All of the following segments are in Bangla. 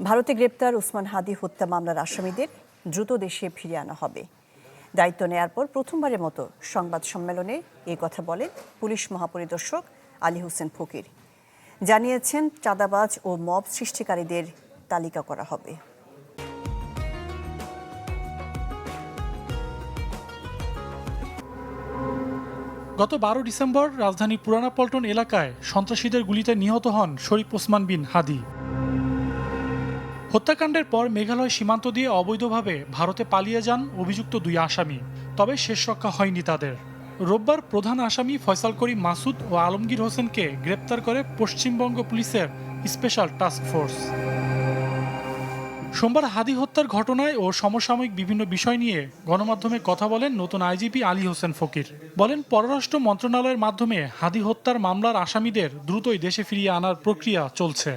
ভারতে গ্রেপ্তার ওসমান হাদি হত্যা মামলার আসামিদের দ্রুত দেশে ফিরিয়ে আনা হবে। দায়িত্ব নেয়ার পর প্রথমবারের মতো সংবাদ সম্মেলনে এই কথা বলেন পুলিশ মহাপরিদর্শক আলী হোসেন ফকির। জানিয়েছেন, চাঁদাবাজ ও মব সৃষ্টিকারীদের তালিকা করা হবে। গত 12 ডিসেম্বর রাজধানীর পুরানা পল্টন এলাকায় সন্ত্রাসীদের গুলিতে নিহত হন শরীফ ওসমান বিন হাদি। হত্যাকাণ্ডের পর মেঘালয় সীমান্ত দিয়ে অবৈধভাবে ভারতে পালিয়ে যান অভিযুক্ত 2 আসামি, তবে শেষ রক্ষা হয়নি তাদের। রোববার প্রধান আসামি ফয়সাল করিম মাসুদ ও আলমগীর হোসেনকে গ্রেপ্তার করে পশ্চিমবঙ্গ পুলিশের স্পেশাল টাস্ক ফোর্স। সোমবার হাদি হত্যার ঘটনায় ও সমসাময়িক বিভিন্ন বিষয় নিয়ে গণমাধ্যমে কথা বলেন নতুন আইজিপি আলী হোসেন ফকির। বলেন, পররাষ্ট্র মন্ত্রণালয়ের মাধ্যমে হাদি হত্যার মামলার আসামিদের দ্রুতই দেশে ফিরিয়ে আনার প্রক্রিয়া চলছে।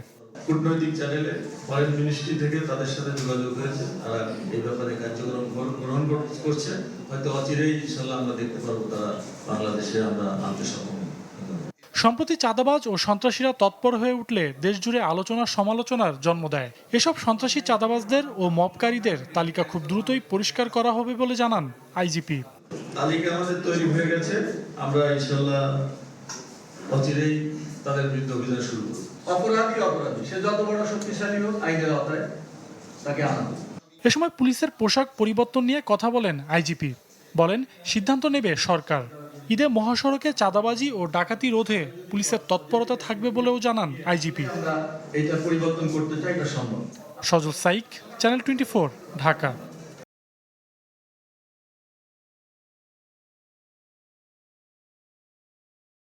কূটনৈতিক চ্যানেলে ফরেন মিনিস্ট্রি থেকে তাদের সাথে যোগাযোগ হয়েছে, তারা এই ব্যাপারে কার্যক্রম গ্রহণ করছে। হয়তো অচিরেই ইনশাআল্লাহ আমরা দেখতে পারবো তারা বাংলাদেশে আমরা আনতে সক্ষম। সম্প্রতি চাঁদাবাজ ও সন্ত্রাসীরা তৎপর হয়ে উঠলে দেশজুড়ে আলোচনা সমালোচনার জন্ম দেয়। এসব সন্ত্রাসী চাঁদাবাজদের ও মবকারীদের তালিকা খুব দ্রুতই পরিষ্কার করা হবে বলে জানান আইজিপি। তালিকা আমাদের তৈরি হয়ে গেছে, আমরা ইনশাআল্লাহ অচিরেই তাদের বিরুদ্ধে অভিযান শুরু করব। অপরাধী সে যত বড় শক্তিশালী হোক, আইনের আওতায় তাকে আনা হবে। এ সময় পুলিশের পোশাক পরিবর্তন নিয়ে কথা বলেন আইজিপি। বলেন, সিদ্ধান্ত নেবে সরকার। ঈদে মহাসড়কে চাঁদাবাজি ও ডাকাতি রোধে পুলিশের তৎপরতা থাকবে বলেও জানান আইজিপি। এটা পরিবর্তন করতে চাই, এটা সম্ভব। সজল সাইক, চ্যানেল 24, ঢাকা।